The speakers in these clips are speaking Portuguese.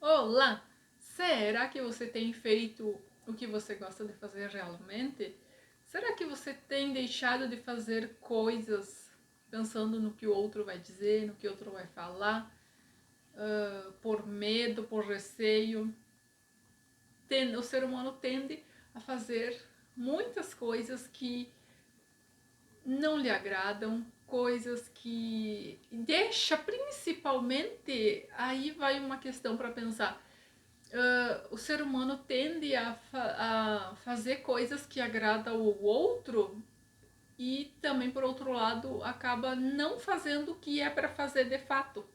Olá! Será que você tem feito o que você gosta de fazer realmente? Será que você tem deixado de fazer coisas pensando no que o outro vai dizer, no que o outro vai falar, por medo, por receio? O ser humano tende a fazer muitas coisas que não lhe agradam, coisas que deixa principalmente, aí vai uma questão para pensar. O ser humano tende a fazer coisas que agradam o outro e também, por outro lado, acaba não fazendo o que é para fazer de fato.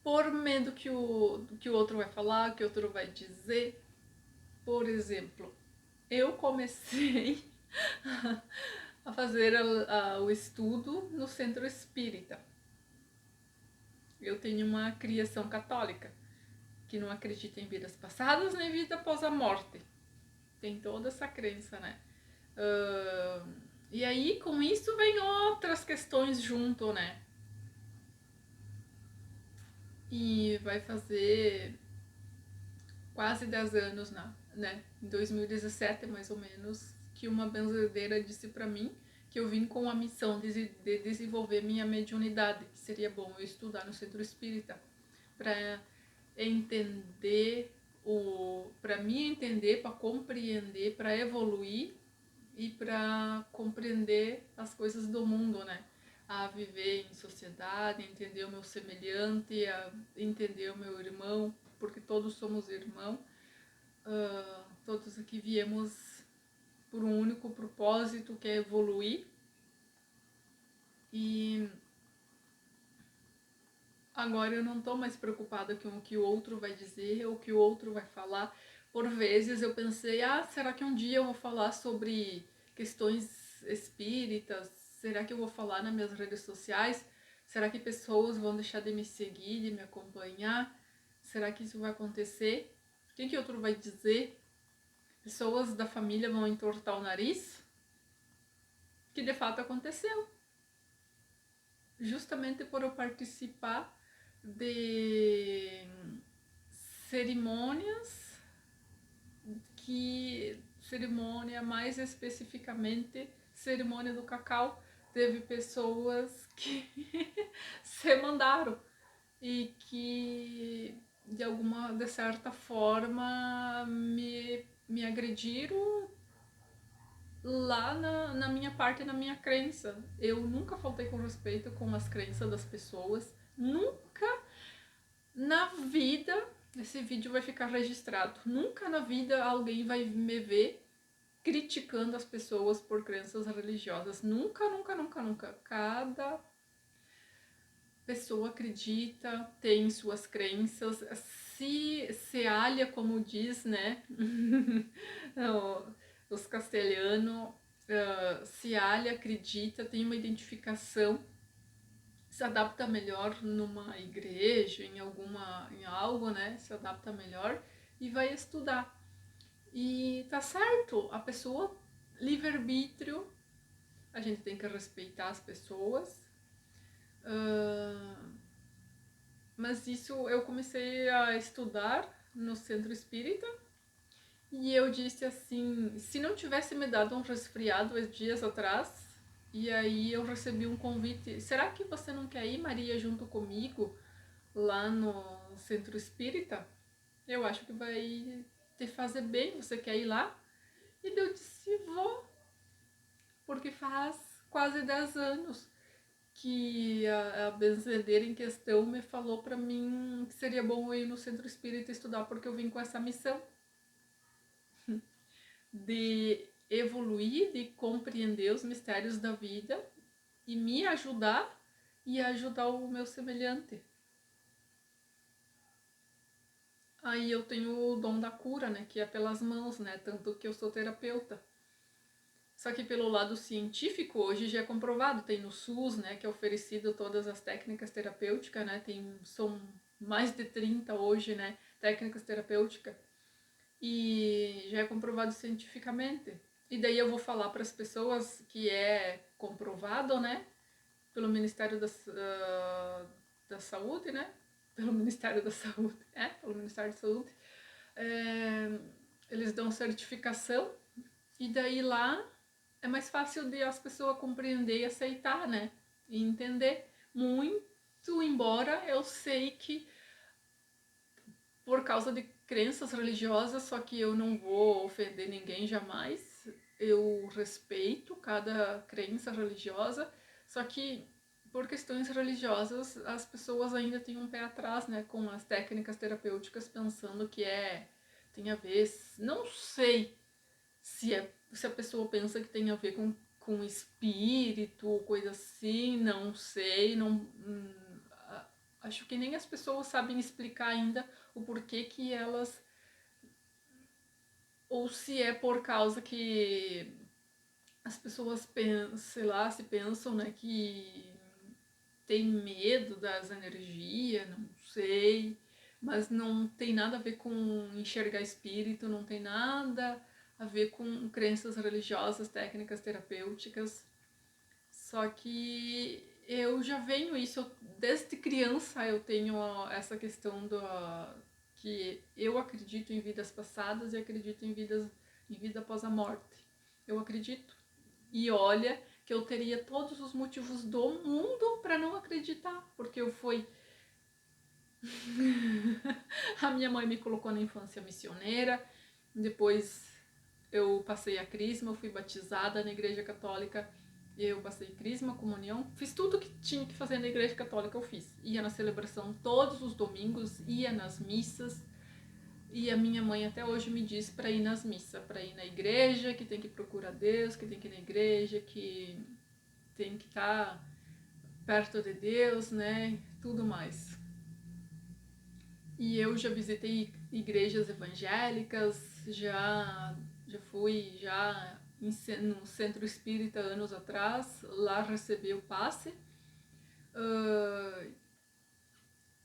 Por medo que o outro vai falar, que o outro vai dizer. Por exemplo, eu comecei a fazer o estudo no centro espírita. Eu tenho uma criação católica, que não acredita em vidas passadas nem vida após a morte. Tem toda essa crença, né? E aí, com isso, vem outras questões junto, né? E vai fazer quase 10 anos, né? Em 2017, mais ou menos, que uma benzedeira disse para mim que eu vim com a missão de desenvolver minha mediunidade, que seria bom eu estudar no centro espírita, para entender para me entender, para compreender, para evoluir e para compreender as coisas do mundo, né? A viver em sociedade, entender o meu semelhante, a entender o meu irmão, porque todos somos irmãos, todos aqui viemos por um único propósito que é evoluir. E agora eu não estou mais preocupada com o que o outro vai dizer ou o que o outro vai falar. Por vezes eu pensei, será que um dia eu vou falar sobre questões espíritas? Será que eu vou falar nas minhas redes sociais? Será que pessoas vão deixar de me seguir, de me acompanhar? Será que isso vai acontecer? O que outro vai dizer? Pessoas da família vão entortar o nariz? Que de fato aconteceu. Justamente por eu participar de cerimônias cerimônia mais especificamente cerimônia do cacau, teve pessoas que se mandaram e que de certa forma me agrediram lá na minha parte, na minha crença. Eu nunca faltei com respeito com as crenças das pessoas, nunca na vida. Esse vídeo vai ficar registrado. Nunca na vida alguém vai me ver criticando as pessoas por crenças religiosas. Nunca, nunca, nunca, nunca. Cada pessoa acredita, tem suas crenças, se alha, como diz, né? Os castelhanos, se alha, acredita, tem uma identificação, se adapta melhor numa igreja, em algo, né? Se adapta melhor e vai estudar. E tá certo, a pessoa, livre-arbítrio, a gente tem que respeitar as pessoas. Mas isso eu comecei a estudar no centro espírita e eu disse assim: se não tivesse me dado um resfriado dias atrás, e aí eu recebi um convite: será que você não quer ir, Maria, junto comigo lá no centro espírita? Eu acho que vai te fazer bem, você quer ir lá? E eu disse: vou, porque faz quase 10 anos que a benzedeira em questão me falou para mim que seria bom eu ir no centro espírita estudar, porque eu vim com essa missão de evoluir, de compreender os mistérios da vida e me ajudar e ajudar o meu semelhante. Aí eu tenho o dom da cura, né, que é pelas mãos, né, tanto que eu sou terapeuta. Só que pelo lado científico, hoje já é comprovado, tem no SUS, né, que é oferecido todas as técnicas terapêuticas, né, são mais de 30 hoje, né, técnicas terapêuticas, e já é comprovado cientificamente. E daí eu vou falar para as pessoas que é comprovado, né, pelo Ministério da Saúde, né, pelo Ministério da Saúde, pelo Ministério da Saúde, eles dão certificação e daí lá é mais fácil de as pessoas compreender e aceitar, né? E entender muito, embora eu sei que por causa de crenças religiosas, só que eu não vou ofender ninguém jamais. Eu respeito cada crença religiosa, só que por questões religiosas as pessoas ainda têm um pé atrás, né, com as técnicas terapêuticas, pensando que tem a ver, não sei se a pessoa pensa que tem a ver com espírito, coisa assim, não sei, não acho que nem as pessoas sabem explicar ainda o porquê que elas, ou se é por causa que as pessoas pensam, sei lá, se pensam, né, que tem medo das energias, não sei, mas não tem nada a ver com enxergar espírito, não tem nada a ver com crenças religiosas, técnicas terapêuticas. Só que eu já venho isso, desde criança eu tenho essa questão do que eu acredito em vidas passadas e acredito em vida após a morte. Eu acredito. E olha que eu teria todos os motivos do mundo para não acreditar, porque eu fui a minha mãe me colocou na infância missioneira, depois eu passei a crisma, eu fui batizada na igreja católica, eu passei crisma, comunhão, fiz tudo que tinha que fazer na igreja católica, eu fiz. Ia na celebração todos os domingos, ia nas missas, e a minha mãe até hoje me diz para ir nas missas, para ir na igreja, que tem que procurar Deus, que tem que ir na igreja, que tem que estar perto de Deus, né? Tudo mais. E eu já visitei igrejas evangélicas, já fui no centro espírita anos atrás, lá recebi o passe.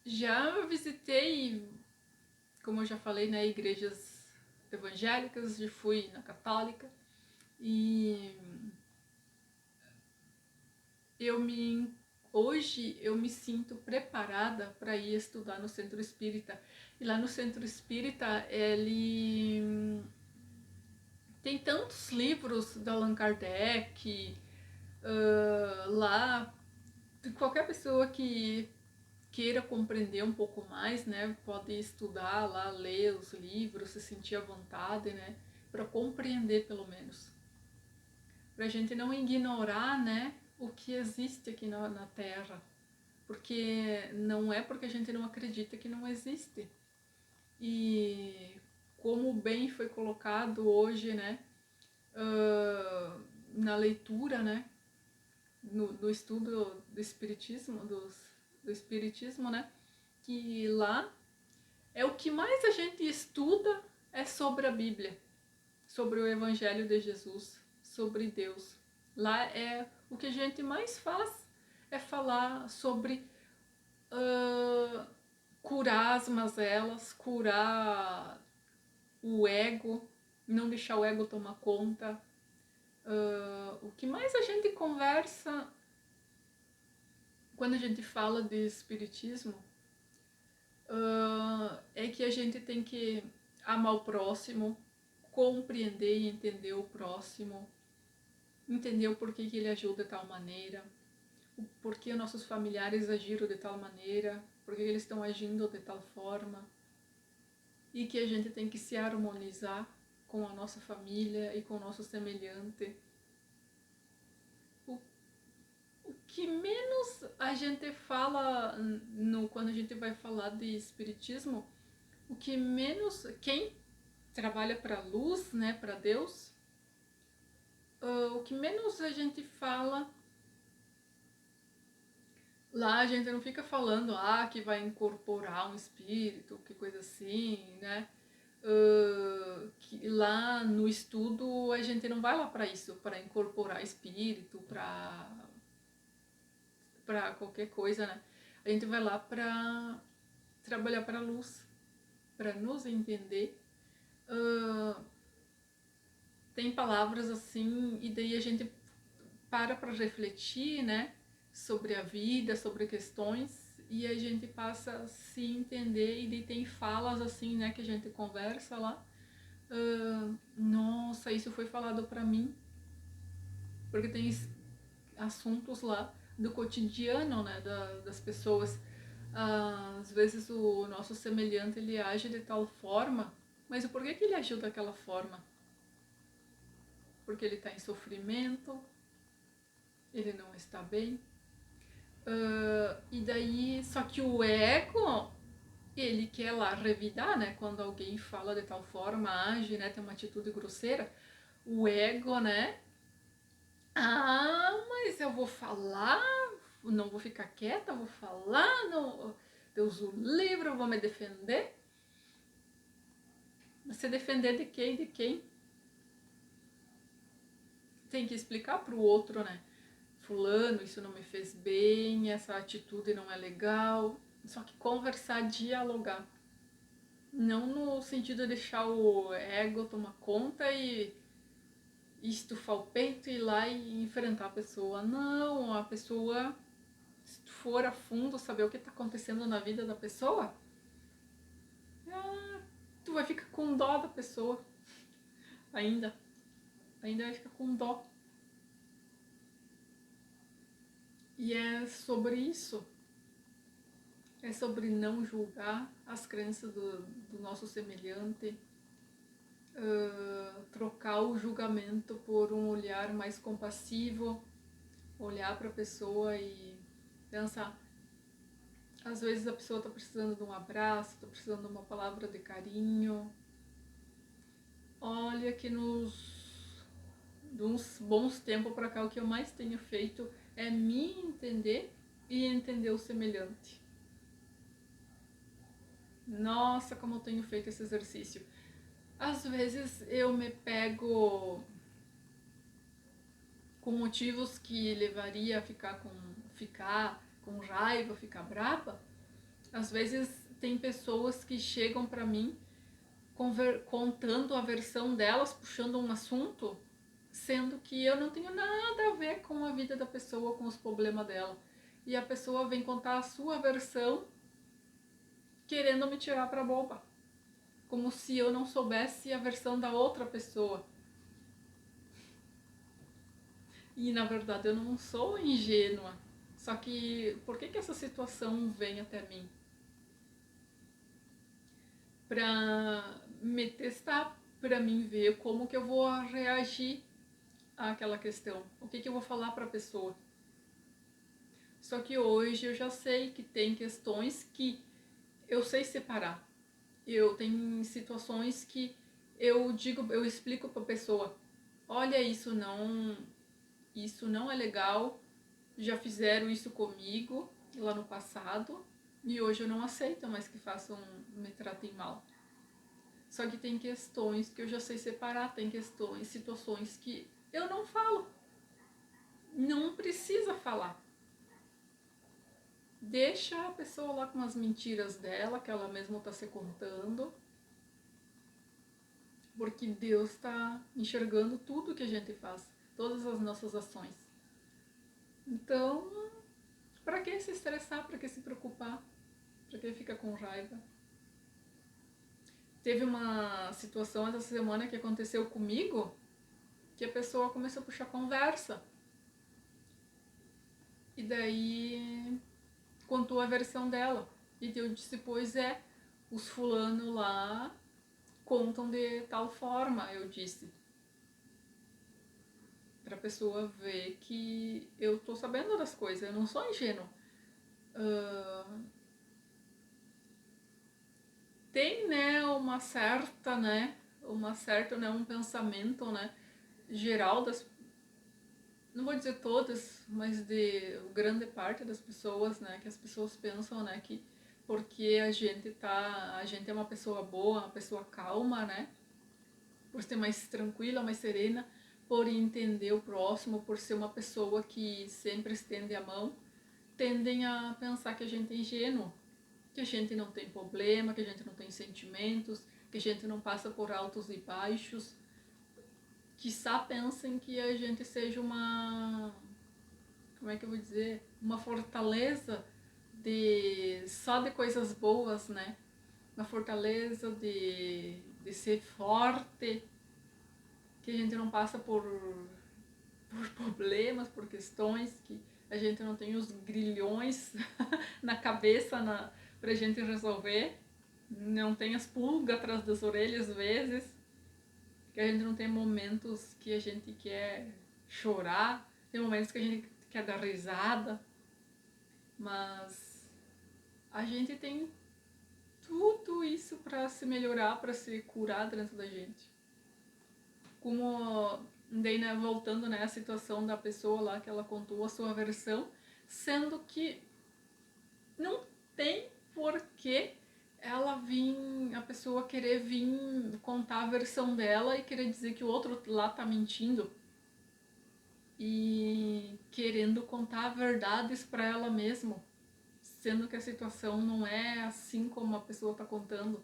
Já visitei, como eu já falei, né, igrejas evangélicas, já fui na católica e eu me hoje eu me sinto preparada para ir estudar no centro espírita. E lá no centro espírita ele tem tantos livros da Allan Kardec, lá qualquer pessoa que queira compreender um pouco mais, né, pode estudar lá, ler os livros, se sentir à vontade, né, para compreender pelo menos, para a gente não ignorar, né, o que existe aqui na Terra, porque não é porque a gente não acredita que não existe. E como bem foi colocado hoje, né, na leitura, né, no estudo do espiritismo, do espiritismo, né, que lá é o que mais a gente estuda é sobre a Bíblia, sobre o Evangelho de Jesus, sobre Deus. Lá é o que a gente mais faz é falar sobre curar as mazelas, curar o ego, não deixar o ego tomar conta. O que mais a gente conversa quando a gente fala de espiritismo é que a gente tem que amar o próximo, compreender e entender o próximo, entender o porquê que ele agiu de tal maneira, o porquê nossos familiares agiram de tal maneira, porquê eles estão agindo de tal forma, e que a gente tem que se harmonizar com a nossa família e com o nosso semelhante. O que menos a gente fala quando a gente vai falar de espiritismo, o que menos quem trabalha para a luz, né, para Deus, o que menos a gente fala lá, a gente não fica falando que vai incorporar um espírito, que coisa assim, né? Que lá no estudo a gente não vai lá para isso, para incorporar espírito, para qualquer coisa, né? A gente vai lá para trabalhar para a luz, para nos entender. Tem palavras assim, e daí a gente para refletir, né? Sobre a vida, sobre questões, e a gente passa a se entender e tem falas assim, né, que a gente conversa lá. Nossa, isso foi falado pra mim, porque tem assuntos lá do cotidiano, né, das pessoas. Às vezes o nosso semelhante ele age de tal forma, mas o porquê que ele agiu daquela forma? Porque ele está em sofrimento, ele não está bem. E daí, só que o ego, ele quer lá revidar, né? Quando alguém fala de tal forma, age, né? Tem uma atitude grosseira. O ego, né? Ah, mas eu vou falar, não vou ficar quieta, vou falar, não, Deus o livre, eu vou me defender. Você defender de quem? De quem? Tem que explicar pro outro, né? Fulano, isso não me fez bem, essa atitude não é legal. Só que conversar, dialogar. Não no sentido de deixar o ego tomar conta e estufar o peito e ir lá e enfrentar a pessoa. Não, a pessoa, se tu for a fundo saber o que está acontecendo na vida da pessoa, tu vai ficar com dó da pessoa. Ainda vai ficar com dó. E é sobre isso. É sobre não julgar as crenças do nosso semelhante, trocar o julgamento por um olhar mais compassivo, olhar para a pessoa e pensar. Às vezes a pessoa está precisando de um abraço, está precisando de uma palavra de carinho. Olha que de uns bons tempos para cá, o que eu mais tenho feito é me entender e entender o semelhante. Nossa, como eu tenho feito esse exercício. Às vezes eu me pego com motivos que levaria a ficar com raiva, ficar brava. Às vezes tem pessoas que chegam para mim contando a versão delas, puxando um assunto, sendo que eu não tenho nada a ver com a vida da pessoa, com os problemas dela. E a pessoa vem contar a sua versão querendo me tirar para boba, como se eu não soubesse a versão da outra pessoa. E na verdade eu não sou ingênua. Só que por que essa situação vem até mim? Pra me testar, pra mim ver como que eu vou reagir àquela questão. O que eu vou falar pra pessoa. Só que hoje eu já sei que tem questões que eu sei separar. Eu tenho situações que eu explico pra pessoa, olha, isso não é legal, já fizeram isso comigo lá no passado e hoje eu não aceito mais que façam, me tratem mal. Só que tem questões que eu já sei separar, tem questões, situações que eu não falo. Não precisa falar. Deixa a pessoa lá com as mentiras dela, que ela mesma está se contando. Porque Deus está enxergando tudo que a gente faz, todas as nossas ações. Então, para que se estressar, para que se preocupar, para que ficar com raiva? Teve uma situação essa semana que aconteceu comigo, que a pessoa começou a puxar conversa. E daí contou a versão dela. E eu disse, pois é, os fulano lá contam de tal forma, eu disse. Pra pessoa ver que eu tô sabendo das coisas, eu não sou ingênuo. Tem, né, um pensamento, né, geral das, não vou dizer todas, mas de grande parte das pessoas, né, que as pessoas pensam, né, que porque a gente é uma pessoa boa, uma pessoa calma, né, por ser mais tranquila, mais serena, por entender o próximo, por ser uma pessoa que sempre estende a mão, tendem a pensar que a gente é ingênuo, que a gente não tem problema, que a gente não tem sentimentos, que a gente não passa por altos e baixos. Quiçá pensem que a gente seja uma, como é que eu vou dizer, uma fortaleza só de coisas boas, né? Uma fortaleza de ser forte, que a gente não passa por problemas, por questões, que a gente não tem os grilhões na cabeça pra gente resolver, não tem as pulgas atrás das orelhas às vezes, que a gente não tem momentos que a gente quer chorar, tem momentos que a gente quer dar risada, mas a gente tem tudo isso para se melhorar, para se curar dentro da gente. Como daí, né, voltando, né, a situação da pessoa lá que ela contou a sua versão, sendo que não tem porquê a pessoa querer vir contar a versão dela e querer dizer que o outro lá tá mentindo e querendo contar verdades para ela mesma, sendo que a situação não é assim como a pessoa tá contando.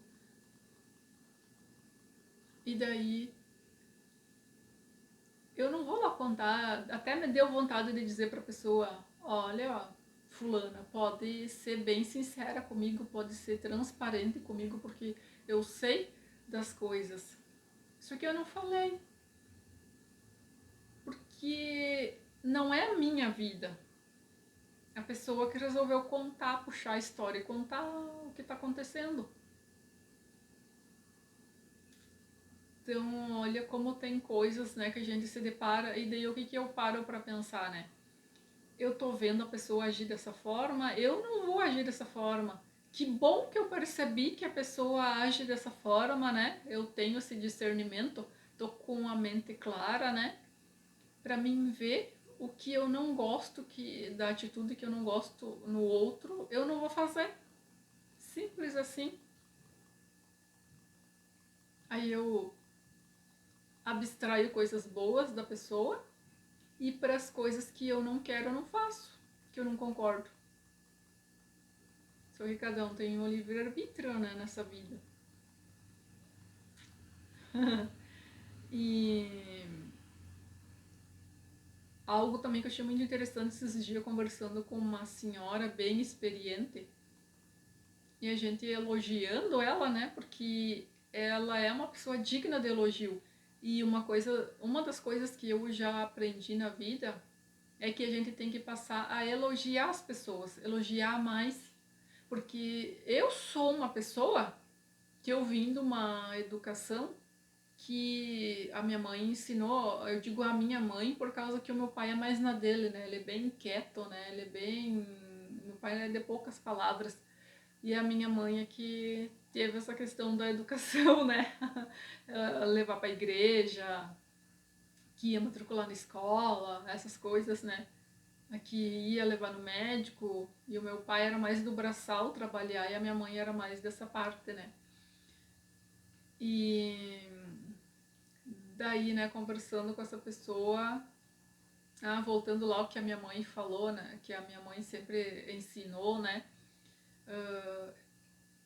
E daí eu não vou lá contar, até me deu vontade de dizer pra pessoa, olha, ó, fulana, pode ser bem sincera comigo, pode ser transparente comigo, porque eu sei das coisas. Isso aqui eu não falei, porque não é a minha vida. A pessoa que resolveu contar, puxar a história e contar o que tá acontecendo. Então, olha como tem coisas, né, que a gente se depara, e daí o que eu paro pra pensar, né? Eu tô vendo a pessoa agir dessa forma, eu não vou agir dessa forma. Que bom que eu percebi que a pessoa age dessa forma, né? Eu tenho esse discernimento, tô com a mente clara, né? Pra mim ver o que eu não gosto, da atitude que eu não gosto no outro, eu não vou fazer. Simples assim. Aí eu abstraio coisas boas da pessoa e para as coisas que eu não quero, eu não faço, que eu não concordo. Só que cada um tem um livre-arbítrio, né, nessa vida. E algo também que eu achei muito interessante esses dias conversando com uma senhora bem experiente e a gente elogiando ela, né, porque ela é uma pessoa digna de elogio. E uma das coisas que eu já aprendi na vida é que a gente tem que passar a elogiar as pessoas, elogiar mais, porque eu sou uma pessoa que eu vim de uma educação que a minha mãe ensinou, eu digo a minha mãe por causa que o meu pai é mais na dele, né? Ele é bem quieto, né? Ele é bem... Meu pai é de poucas palavras. E a minha mãe é que teve essa questão da educação, né? Levar pra igreja, que ia matricular na escola, essas coisas, né? Que ia levar no médico. E o meu pai era mais do braçal trabalhar e a minha mãe era mais dessa parte, né? E daí, né, conversando com essa pessoa, voltando lá ao que a minha mãe falou, né, que a minha mãe sempre ensinou, né,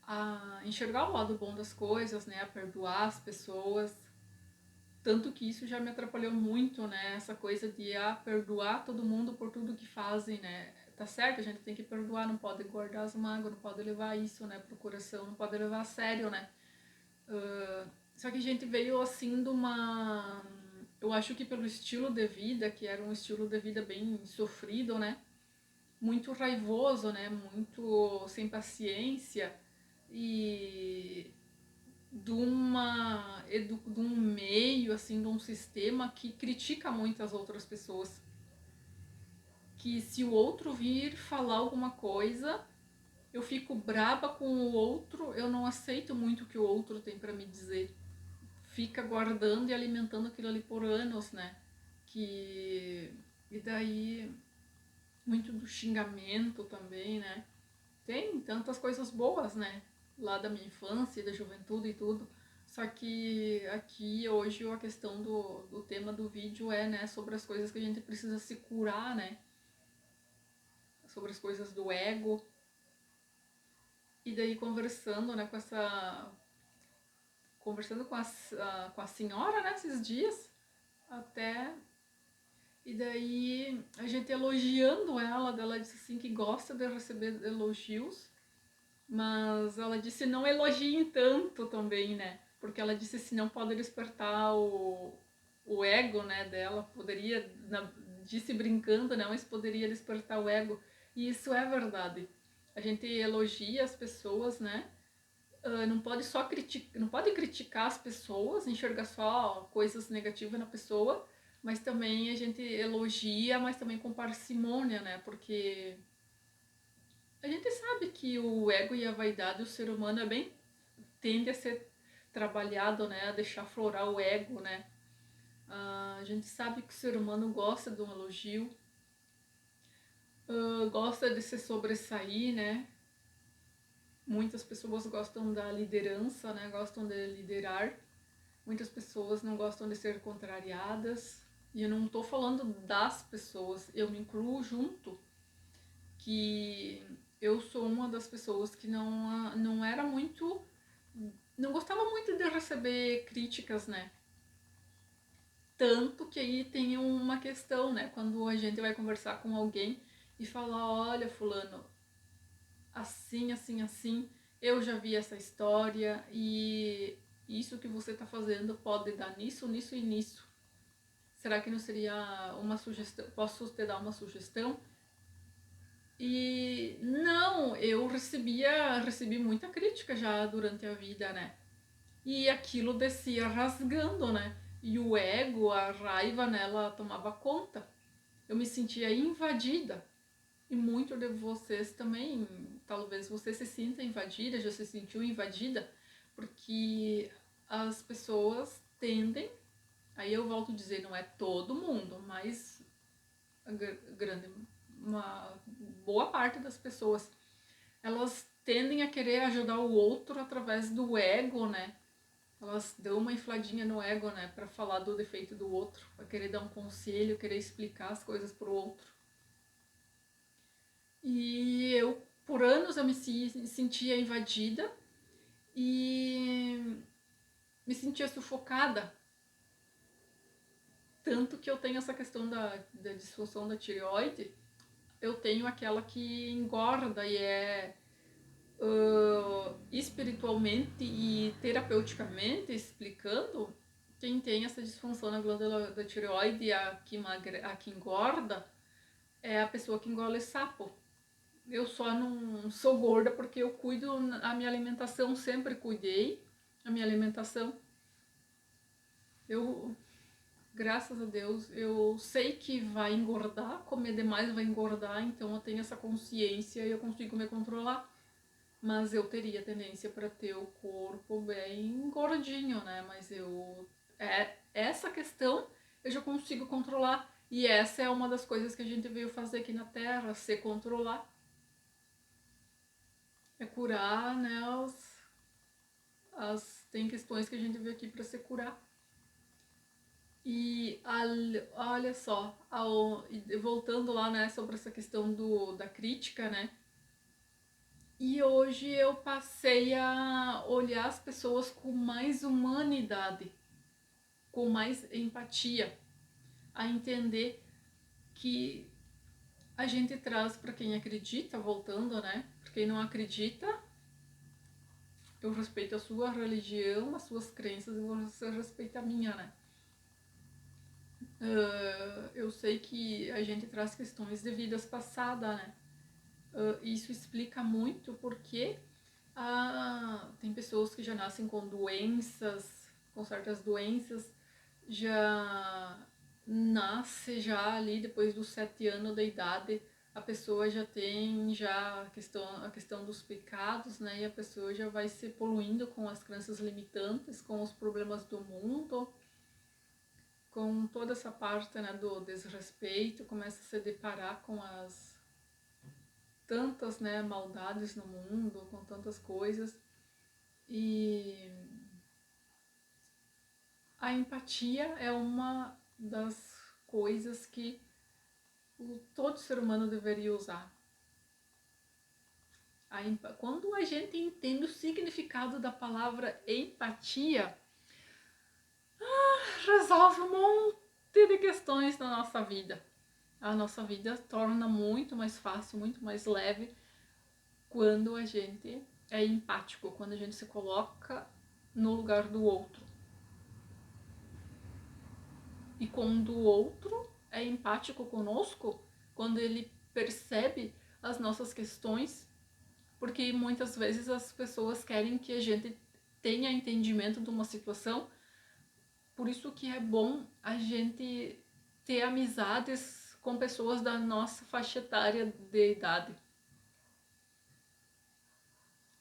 a enxergar o lado bom das coisas, né, a perdoar as pessoas, tanto que isso já me atrapalhou muito, né, essa coisa de perdoar todo mundo por tudo que fazem, né, tá certo, a gente tem que perdoar, não pode guardar as mágoas, não pode levar isso, né, pro coração, não pode levar a sério, né, só que a gente veio assim de uma. Eu acho que pelo estilo de vida, que era um estilo de vida bem sofrido, né? Muito raivoso, né? Muito sem paciência e de um meio, assim, de um sistema que critica muito as outras pessoas. Que se o outro vir falar alguma coisa, eu fico braba com o outro, eu não aceito muito o que o outro tem para me dizer. Fica guardando e alimentando aquilo ali por anos, né? Que e daí muito do xingamento também, né? Tem tantas coisas boas, né? Lá da minha infância, da juventude e tudo. Só que aqui hoje a questão do tema do vídeo é, né, sobre as coisas que a gente precisa se curar, né? Sobre as coisas do ego. E daí conversando, né, conversando com a senhora, né, esses dias, até E daí a gente elogiando ela disse assim que gosta de receber elogios, mas ela disse não elogiem tanto também, né? Porque ela disse se não pode despertar o ego, né, dela, poderia, disse brincando, né, mas poderia despertar o ego. E isso é verdade. A gente elogia as pessoas, né? Não pode só criticar, não pode criticar as pessoas, enxergar só coisas negativas na pessoa, mas também a gente elogia, mas também com parcimônia, né? Porque a gente sabe que o ego e a vaidade do ser humano é bem tende a ser trabalhado, né? A deixar florar o ego, né? A gente sabe que o ser humano gosta de um elogio, gosta de se sobressair, né? Muitas pessoas gostam da liderança, né? Gostam de liderar. Muitas pessoas não gostam de ser contrariadas. E eu não estou falando das pessoas, eu me incluo junto, que eu sou uma das pessoas que não era muito. Não gostava muito de receber críticas, né? Tanto que aí tem uma questão, né? Quando a gente vai conversar com alguém e falar: olha, Fulano, assim, assim, assim, eu já vi essa história e isso que você está fazendo pode dar nisso, nisso e nisso. Será que não seria uma sugestão? Posso te dar uma sugestão? E não, eu recebi muita crítica já durante a vida, né? E aquilo descia rasgando, né? E o ego, a raiva nela tomava conta. Eu me sentia invadida. E muito de vocês também, talvez você se sinta invadida, já se sentiu invadida, porque as pessoas tendem, aí eu volto a dizer, não é todo mundo, mas a grande, uma boa parte das pessoas, elas tendem a querer ajudar o outro através do ego, né? Elas dão uma infladinha no ego, né, para falar do defeito do outro, para querer dar um conselho, querer explicar as coisas pro outro. E eu, por anos, eu me sentia invadida e me sentia sufocada. Tanto que eu tenho essa questão da disfunção da tireoide, eu tenho aquela que engorda e é espiritualmente e terapeuticamente explicando, quem tem essa disfunção na glândula da tireoide, a que engorda, é a pessoa que engole sapo. Eu só não sou gorda porque eu cuido, a minha alimentação, sempre cuidei, a minha alimentação. Eu, graças a Deus, eu sei que vai engordar, comer demais vai engordar, então eu tenho essa consciência e eu consigo me controlar. Mas eu teria tendência para ter o corpo bem gordinho, né? Mas essa questão eu já consigo controlar. E essa é uma das coisas que a gente veio fazer aqui na Terra, se controlar. É curar, né? Tem questões que a gente veio aqui para se curar. E olha só, voltando lá, né, sobre essa questão da crítica, né? E hoje eu passei a olhar as pessoas com mais humanidade, com mais empatia, a entender que a gente traz para quem acredita, voltando, né? Para quem não acredita, eu respeito a sua religião, as suas crenças e você respeita a minha, né? Eu sei que a gente traz questões de vidas passadas, né? Isso explica muito porque tem pessoas que já nascem com doenças, com certas doenças, já nasce já ali depois dos 7 anos da idade, a pessoa já tem já a questão dos pecados, né? E a pessoa já vai se poluindo com as crenças limitantes, com os problemas do mundo, com toda essa parte, né, do desrespeito, começa a se deparar com as tantas, né, maldades no mundo, com tantas coisas. E a empatia é uma das coisas que todo ser humano deveria usar. Quando a gente entende o significado da palavra empatia, resolve um de questões na nossa vida. A nossa vida torna muito mais fácil, muito mais leve quando a gente é empático, quando a gente se coloca no lugar do outro. E quando o outro é empático conosco, quando ele percebe as nossas questões, porque muitas vezes as pessoas querem que a gente tenha entendimento de uma situação, por isso que é bom a gente ter amizades com pessoas da nossa faixa etária de idade.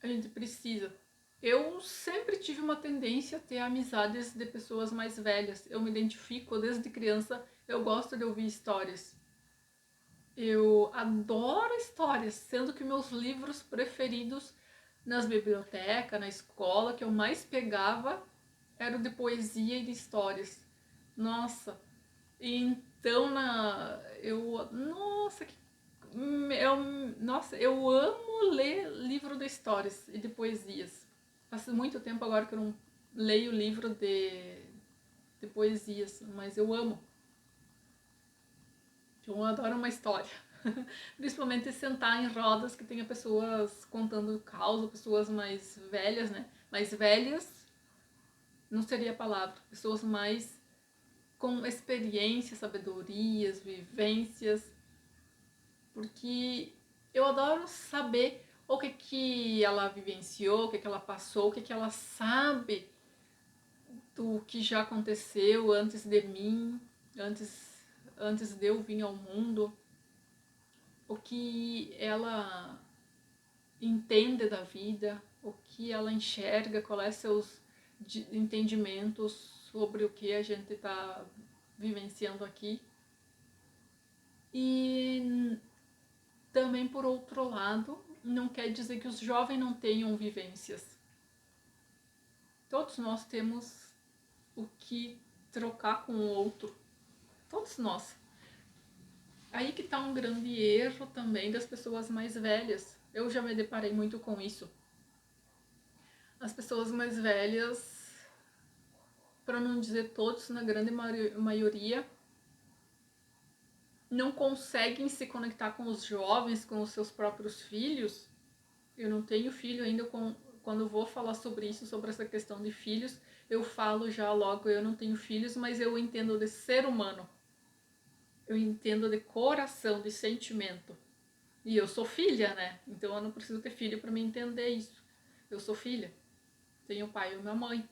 A gente precisa. Eu sempre tive uma tendência a ter amizades de pessoas mais velhas. Eu me identifico desde criança, eu gosto de ouvir histórias. Eu adoro histórias, sendo que meus livros preferidos nas bibliotecas, na escola, que eu mais pegava eram de poesia e de histórias. Nossa, então eu, nossa, eu amo ler livro de histórias e de poesias. Faz muito tempo agora que eu não leio livro de poesias, mas eu amo. Eu adoro uma história. Principalmente sentar em rodas que tenha pessoas contando causa, pessoas mais velhas, né? Mais velhas não seria a palavra. Pessoas mais com experiências, sabedorias, vivências. Porque eu adoro saber o que ela vivenciou, o que ela passou, o que ela sabe do que já aconteceu antes de mim, antes de eu vir ao mundo, o que ela entende da vida, o que ela enxerga, quais são seus entendimentos sobre o que a gente está vivenciando aqui. E também, por outro lado, não quer dizer que os jovens não tenham vivências. Todos nós temos o que trocar com o outro. Todos nós. Aí que está um grande erro também das pessoas mais velhas. Eu já me deparei muito com isso. As pessoas mais velhas, para não dizer todos, na grande maioria, não conseguem se conectar com os jovens, com os seus próprios filhos. Eu não tenho filho ainda, quando eu vou falar sobre isso, sobre essa questão de filhos, eu falo já logo, eu não tenho filhos, mas eu entendo de ser humano. Eu entendo de coração, de sentimento. E eu sou filha, né? Então eu não preciso ter filho para me entender isso. Eu sou filha. Tenho o pai e uma mãe.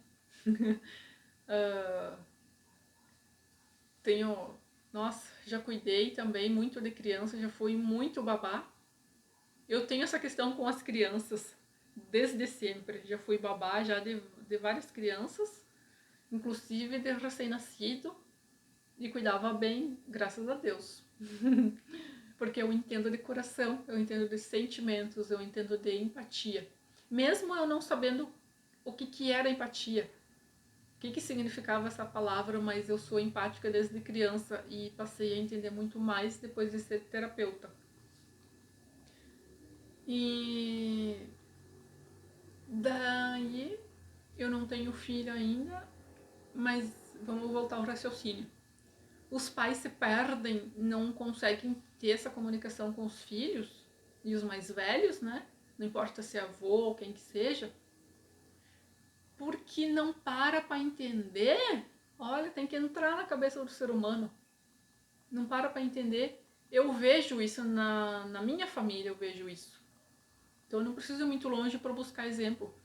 Tenho... Nossa, já cuidei também muito de criança, já fui muito babá. Eu tenho essa questão com as crianças desde sempre. Já fui babá já de várias crianças, inclusive de recém-nascido, e cuidava bem, graças a Deus. Porque eu entendo de coração, eu entendo de sentimentos, eu entendo de empatia. Mesmo eu não sabendo o que era empatia, o que significava essa palavra, mas eu sou empática desde criança e passei a entender muito mais depois de ser terapeuta. E daí eu não tenho filho ainda, mas vamos voltar ao raciocínio. Os pais se perdem, não conseguem ter essa comunicação com os filhos e os mais velhos, né? Não importa se é avô ou quem que seja, porque não para entender. Olha, tem que entrar na cabeça do ser humano. Não para entender. Eu vejo isso na minha família, eu vejo isso. Então eu não preciso ir muito longe para buscar exemplo.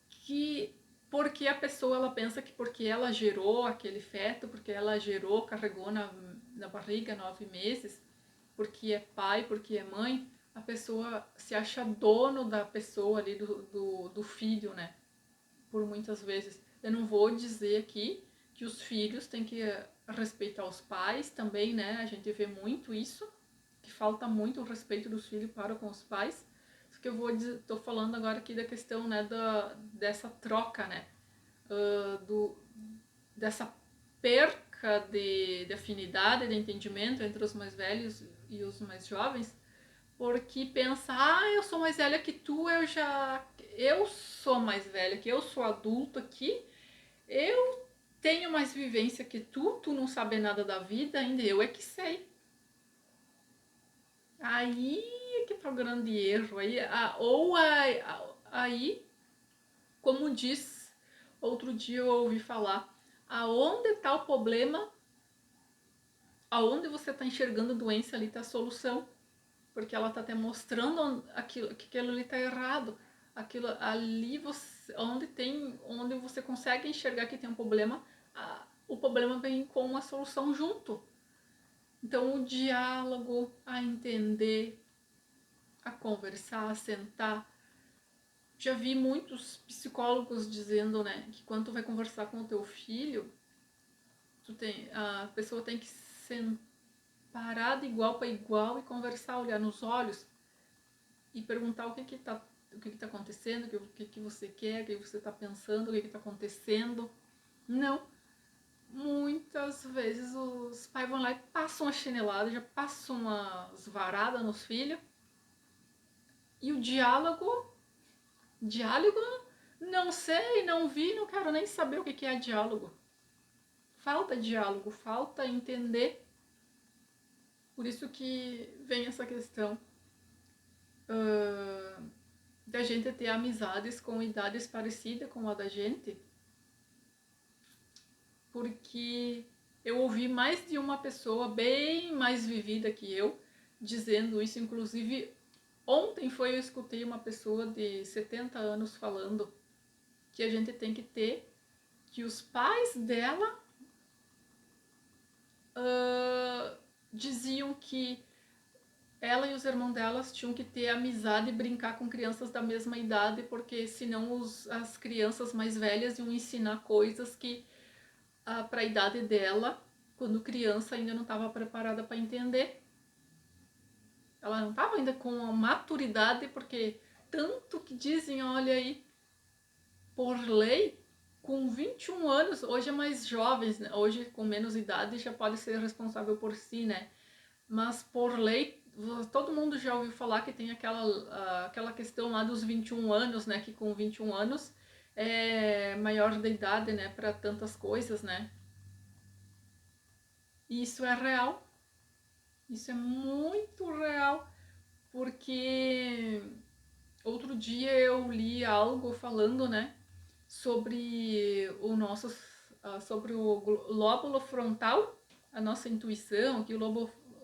Que porque a pessoa ela pensa que porque ela gerou aquele feto, porque ela gerou, carregou na barriga 9 meses, porque é pai, porque é mãe, a pessoa se acha dono da pessoa ali, do filho, né? Por muitas vezes. Eu não vou dizer aqui que os filhos têm que respeitar os pais também, né? A gente vê muito isso, que falta muito o respeito dos filhos para com os pais. Só que tô falando agora aqui da questão, né, dessa troca, né? Dessa perca de afinidade, de entendimento entre os mais velhos e os mais jovens, porque pensa, eu sou mais velha que tu, eu sou mais velha que eu sou adulto aqui, eu tenho mais vivência que tu não sabe nada da vida, ainda eu é que sei. Aí é que tá o grande erro. Aí, como diz, outro dia eu ouvi falar, aonde está o problema, aonde você está enxergando doença, ali está a solução. Porque ela está te mostrando que aquilo ali está errado. Aquilo ali, onde você consegue enxergar que tem um problema, o problema vem com uma solução junto. Então, o diálogo, a entender, a conversar, a sentar. Já vi muitos psicólogos dizendo, né, que quando tu vai conversar com o teu filho, a pessoa tem que parar de igual para igual e conversar, olhar nos olhos e perguntar o que tá acontecendo, o que você quer, o que você está pensando, o que está acontecendo. Não. Muitas vezes os pais vão lá e passam uma chinelada, já passam umas varadas nos filhos. E o diálogo, não sei, não vi, não quero nem saber o que é diálogo. Falta diálogo, falta entender. Por isso que vem essa questão da gente ter amizades com idades parecidas com a da gente, porque eu ouvi mais de uma pessoa bem mais vivida que eu dizendo isso. Inclusive, ontem eu escutei uma pessoa de 70 anos falando que a gente tem que ter, que os pais dela diziam que ela e os irmãos delas tinham que ter amizade e brincar com crianças da mesma idade, porque senão as crianças mais velhas iam ensinar coisas que para a idade dela, quando criança, ainda não estava preparada para entender. Ela não estava ainda com a maturidade, porque tanto que dizem, olha aí, por lei, com 21 anos, hoje é mais jovens, né? Hoje com menos idade já pode ser responsável por si, né? Mas por lei, todo mundo já ouviu falar que tem aquela questão lá dos 21 anos, né? Que com 21 anos é maior de idade, né? Para tantas coisas, né? E isso é real. Isso é muito real. Porque outro dia eu li algo falando, né? Sobre sobre o lóbulo frontal, a nossa intuição, que o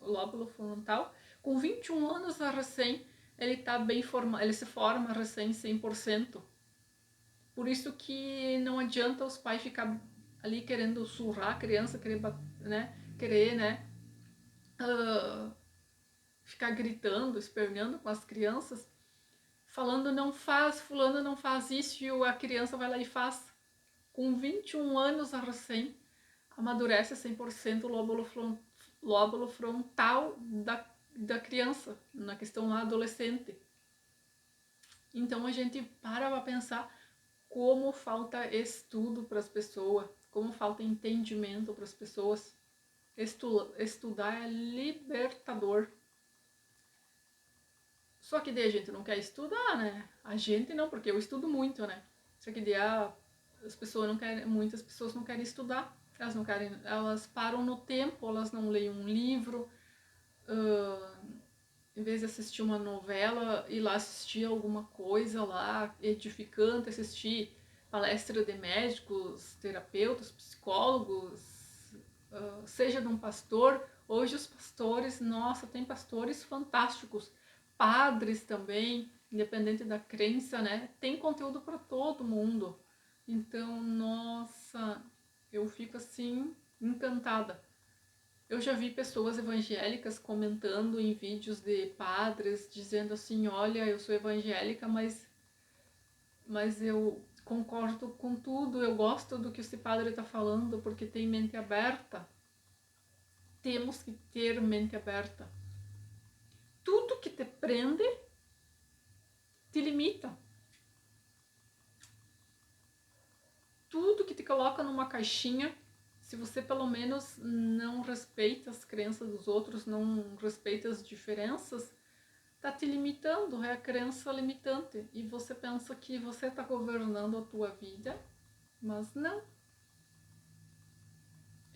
lóbulo frontal, com 21 anos a recém, ele tá bem formado, ele se forma recém 100%. Por isso que não adianta os pais ficar ali querendo surrar a criança, querer, ficar gritando, esperneando com as crianças, falando não faz, fulano não faz isso, e a criança vai lá e faz. Com 21 anos a recém, amadurece 100% o lóbulo frontal da criança, na questão lá adolescente. Então a gente para pensar como falta estudo para as pessoas, como falta entendimento para as pessoas. Estudar é libertador. Só que daí a gente não quer estudar, né? A gente não, porque eu estudo muito, né? Só que daí as pessoas não querem, muitas pessoas não querem estudar. Elas não querem, elas param no tempo, elas não leem um livro. Em vez de assistir uma novela, ir lá assistir alguma coisa lá edificante, assistir palestra de médicos, terapeutas, psicólogos, seja de um pastor. Hoje os pastores, nossa, tem pastores fantásticos, padres também, independente da crença, né? Tem conteúdo para todo mundo. Então, nossa, eu fico assim encantada. Eu já vi pessoas evangélicas comentando em vídeos de padres, dizendo assim, olha, eu sou evangélica, mas eu concordo com tudo, eu gosto do que esse padre está falando, porque tem mente aberta. Temos que ter mente aberta. Tudo que te prende te limita. Tudo que te coloca numa caixinha, se você pelo menos não respeita as crenças dos outros, não respeita as diferenças, tá te limitando, é a crença limitante. E você pensa que você está governando a tua vida, mas não.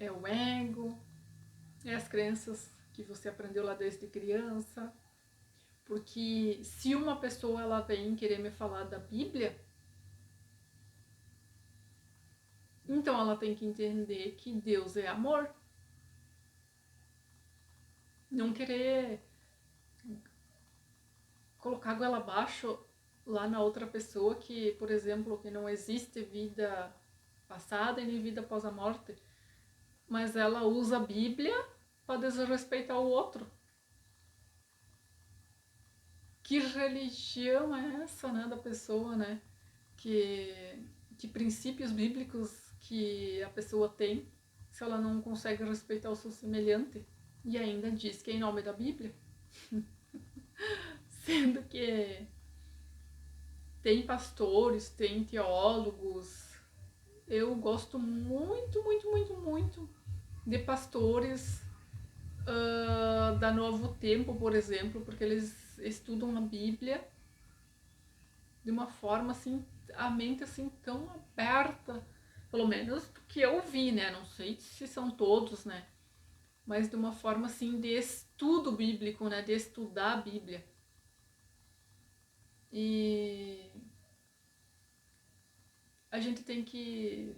é o ego, é as crenças que você aprendeu lá desde criança. Porque se uma pessoa ela vem querer me falar da Bíblia, então ela tem que entender que Deus é amor. Não querer colocar a goela abaixo lá na outra pessoa que, por exemplo, que não existe vida passada e nem vida após a morte, mas ela usa a Bíblia para desrespeitar o outro. Que religião é essa, né, da pessoa, né? Que princípios bíblicos que a pessoa tem se ela não consegue respeitar o seu semelhante e ainda diz que é em nome da Bíblia, sendo que tem pastores, tem teólogos. Eu gosto muito, muito, muito, muito de pastores da Novo Tempo, por exemplo, porque eles estudam a Bíblia de uma forma assim, a mente assim tão aberta, pelo menos do que eu vi, né? Não sei se são todos, né? Mas de uma forma assim de estudo bíblico, né? De estudar a Bíblia. E a gente tem que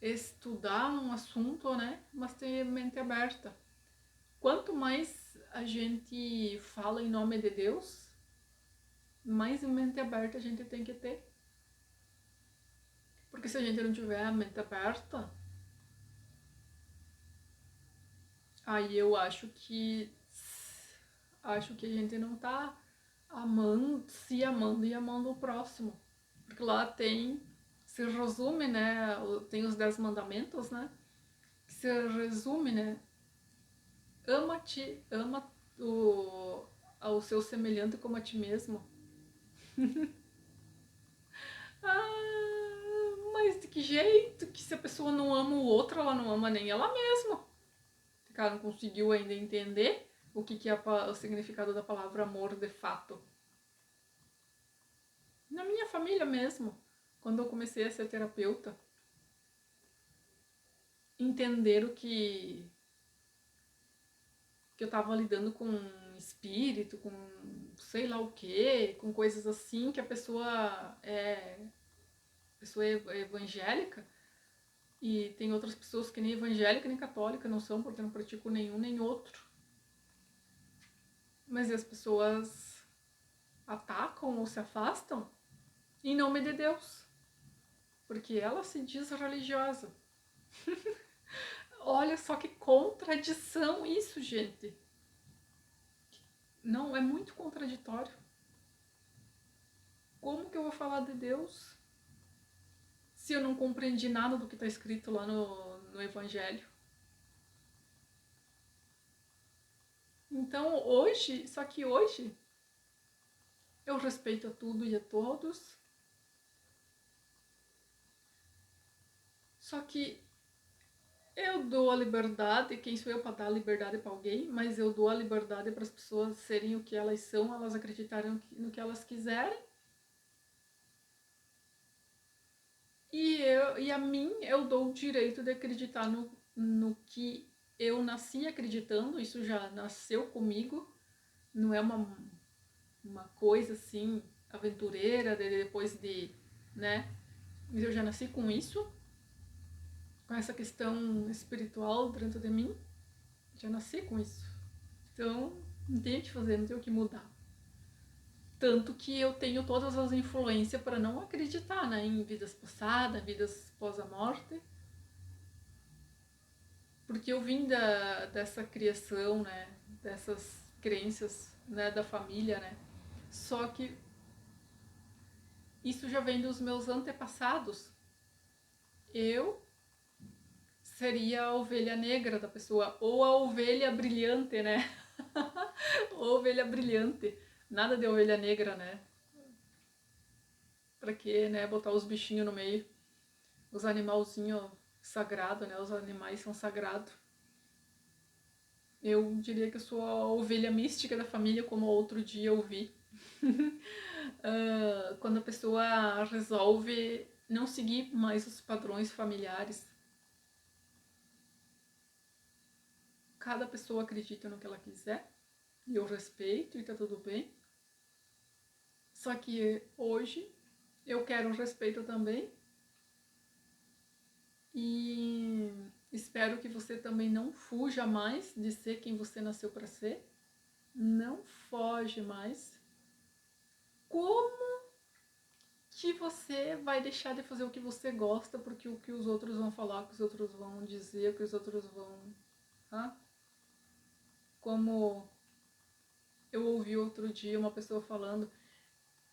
estudar um assunto, né? Mas ter mente aberta. Quanto mais a gente fala em nome de Deus, mais mente aberta a gente tem que ter. Porque se a gente não tiver a mente aberta, aí eu acho que a gente não tá se amando e amando o próximo. Porque lá se resume, né, tem os 10 mandamentos, né, que se resume, né, ama ao seu semelhante como a ti mesmo. Mas de que jeito que se a pessoa não ama o outro, ela não ama nem ela mesma? O cara não conseguiu ainda entender o que é o significado da palavra amor de fato. Na minha família mesmo, quando eu comecei a ser terapeuta, entenderam que eu tava lidando com espírito, com sei lá o que, com coisas assim, que a pessoa é evangélica, e tem outras pessoas que nem evangélica nem católica não são, porque não praticam nenhum nem outro. Mas as pessoas atacam ou se afastam em nome de Deus, porque ela se diz religiosa. Olha só que contradição isso, gente. Não, é muito contraditório. Como que eu vou falar de Deus se eu não compreendi nada do que está escrito lá no Evangelho? Então só que hoje, eu respeito a tudo e a todos, só que eu dou a liberdade, quem sou eu para dar a liberdade para alguém, mas eu dou a liberdade para as pessoas serem o que elas são, elas acreditarem no que elas quiserem. E a mim eu dou o direito de acreditar no que eu nasci acreditando, isso já nasceu comigo, não é uma coisa assim aventureira depois de, né? Eu já nasci com isso, com essa questão espiritual dentro de mim, já nasci com isso. Então, não tem o que fazer, não tem o que mudar. Tanto que eu tenho todas as influências para não acreditar, né, em vidas passadas, vidas pós a morte. Porque eu vim dessa criação, né, dessas crenças, né, da família, né. Só que isso já vem dos meus antepassados. Eu seria a ovelha negra da pessoa, ou a ovelha brilhante, né? Ou ovelha brilhante. Nada de ovelha negra, né? Pra quê, né? Botar os bichinhos no meio. Os animalzinhos sagrados, né? Os animais são sagrados. Eu diria que eu sou a ovelha mística da família, como outro dia eu vi. Quando a pessoa resolve não seguir mais os padrões familiares. cada pessoa acredita no que ela quiser, e eu respeito e tá tudo bem. Só que hoje eu quero respeito também, e espero que você também não fuja mais de ser quem você nasceu para ser. Não foge mais. Como que você vai deixar de fazer o que você gosta porque o que os outros vão falar, o que os outros vão dizer, o que os outros vão... Como eu ouvi outro dia uma pessoa falando,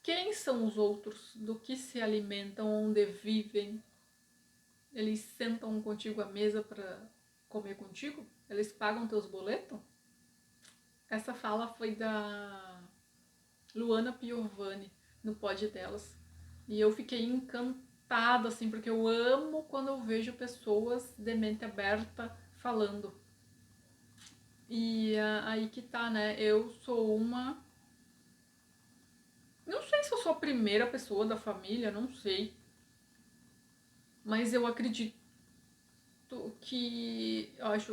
quem são os outros? Do que se alimentam? Onde vivem? Eles sentam contigo à mesa para comer contigo? Eles pagam teus boletos? Essa fala foi da Luana Piovani, no pod delas. E eu fiquei encantada, assim, porque eu amo quando eu vejo pessoas de mente aberta falando. E aí que tá, né? Eu sou uma... Não sei se eu sou a primeira pessoa da família, não sei. Mas eu acredito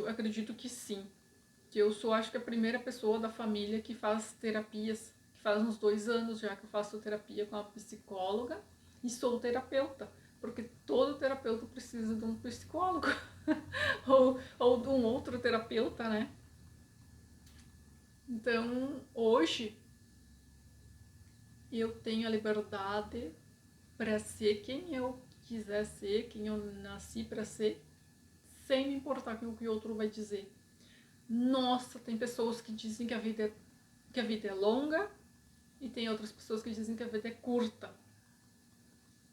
acredito que sim. Que eu sou, acho que a primeira pessoa da família que faz terapias, que faz uns 2 anos já que eu faço terapia com a psicóloga e sou terapeuta, porque todo terapeuta precisa de um psicólogo ou de um outro terapeuta, né? Então, hoje eu tenho a liberdade para ser quem eu quiser ser, quem eu nasci para ser, sem me importar com o que o outro vai dizer. Nossa, tem pessoas que dizem que a vida é longa e tem outras pessoas que dizem que a vida é curta.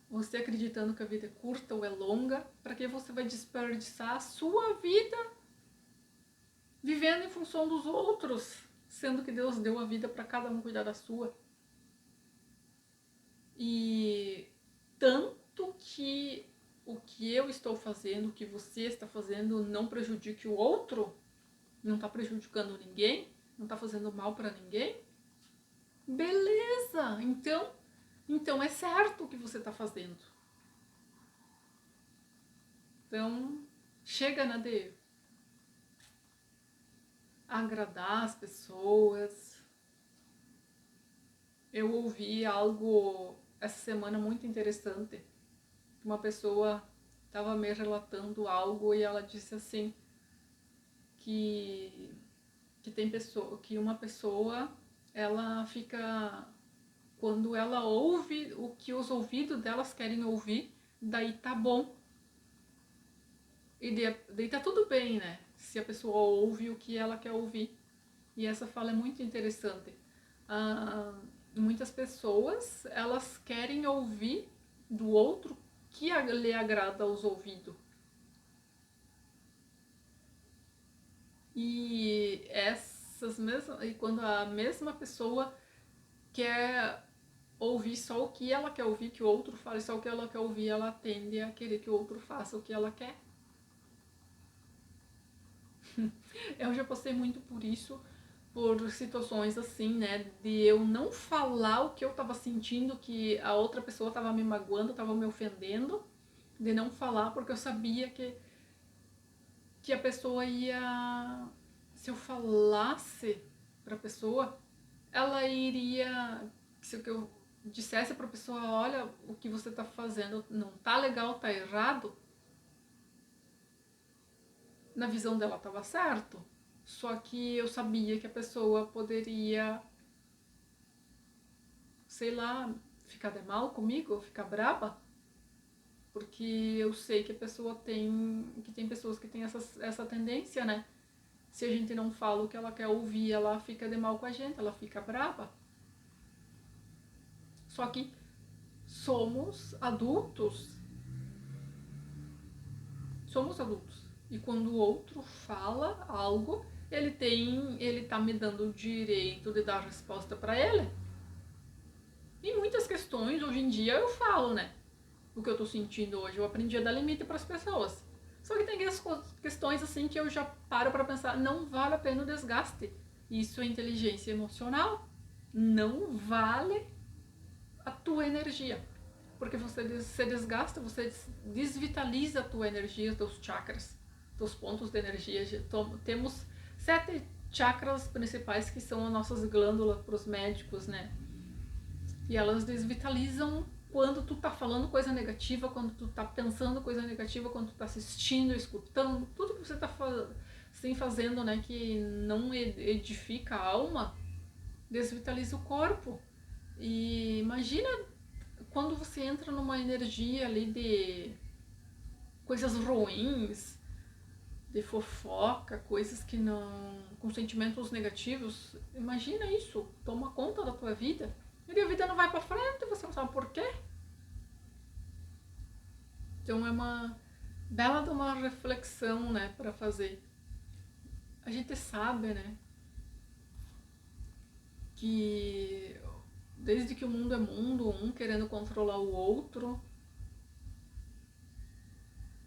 Você acreditando que a vida é curta ou é longa, para que você vai desperdiçar a sua vida vivendo em função dos outros, sendo que Deus deu a vida para cada um cuidar da sua? E tanto que o que eu estou fazendo, o que você está fazendo, não prejudique o outro, não está prejudicando ninguém, não está fazendo mal para ninguém, beleza, então é certo o que você está fazendo. Então, chega, né, de agradar as pessoas. Eu ouvi algo essa semana muito interessante. Uma pessoa estava me relatando algo e ela disse assim que tem pessoa, que uma pessoa ela fica, quando ela ouve o que os ouvidos delas querem ouvir, daí tá bom. E daí tá tudo bem, né? Se a pessoa ouve o que ela quer ouvir. E essa fala é muito interessante. Muitas pessoas, elas querem ouvir do outro que lhe agrada aos ouvidos. E quando a mesma pessoa quer ouvir só o que ela quer ouvir, que o outro fale só o que ela quer ouvir, ela tende a querer que o outro faça o que ela quer. Eu já passei muito por isso, por situações assim, né, de eu não falar o que eu tava sentindo, que a outra pessoa tava me magoando, tava me ofendendo, de não falar porque eu sabia que a pessoa ia, se eu falasse pra pessoa, ela iria, se eu dissesse pra pessoa, olha, o que você tá fazendo não tá legal, tá errado, na visão dela tava certo. Só que eu sabia que a pessoa poderia, sei lá, ficar de mal comigo, ficar braba, porque eu sei que a pessoa tem pessoas que têm essa tendência, né? Se a gente não fala o que ela quer ouvir, ela fica de mal com a gente, ela fica braba. Só que somos adultos. Somos adultos. E quando o outro fala algo, ele tá me dando o direito de dar resposta para ele. Em muitas questões, hoje em dia, eu falo, né? O que eu tô sentindo hoje. Eu aprendi a dar limite para as pessoas. Só que tem questões assim que eu já paro para pensar, não vale a pena o desgaste. Isso é inteligência emocional. Não vale a tua energia. Porque você se desgasta, você desvitaliza a tua energia, os teus chakras, teus pontos de energia. Temos 7 chakras principais que são as nossas glândulas para os médicos, né? E elas desvitalizam quando tu tá falando coisa negativa, quando tu tá pensando coisa negativa, quando tu tá assistindo, escutando, tudo que você tá fazendo, né, que não edifica a alma, desvitaliza o corpo. E imagina quando você entra numa energia ali de coisas ruins, de fofoca, coisas que não, com sentimentos negativos, imagina isso, toma conta da tua vida. E a vida não vai pra frente, você não sabe por quê. Então é uma bela de uma reflexão, né, para fazer. A gente sabe, né, que desde que o mundo é mundo, um querendo controlar o outro,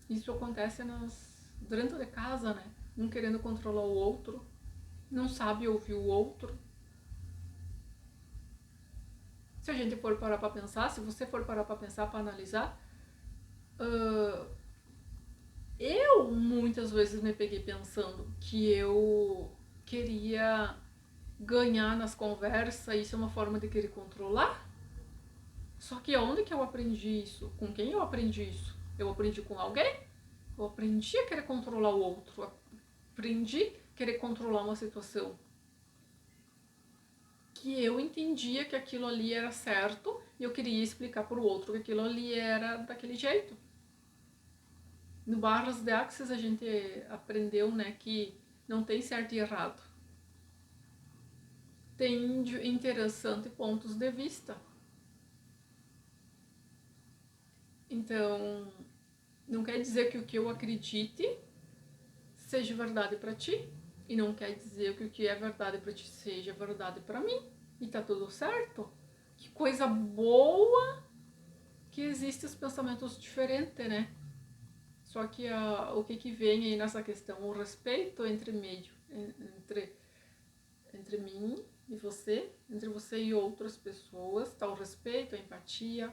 isso acontece dentro de casa, né? Um querendo controlar o outro, não sabe ouvir o outro. Se a gente for parar para pensar, se você for parar para pensar, para analisar, eu muitas vezes me peguei pensando que eu queria ganhar nas conversas, isso é uma forma de querer controlar. Só que onde que eu aprendi isso? Com quem eu aprendi isso? Eu aprendi com alguém? Eu aprendi a querer controlar o outro, aprendi a querer controlar uma situação que eu entendia que aquilo ali era certo e eu queria explicar para o outro que aquilo ali era daquele jeito. No Barras de Axis a gente aprendeu, né, que não tem certo e errado. Tem interessante pontos de vista. Então, não quer dizer que o que eu acredite seja verdade para ti, e não quer dizer que o que é verdade para ti seja verdade para mim, e tá tudo certo. Que coisa boa que existem os pensamentos diferentes, né? Só que o que vem aí nessa questão? O respeito entre mim e você, entre você e outras pessoas, tá o respeito, a empatia,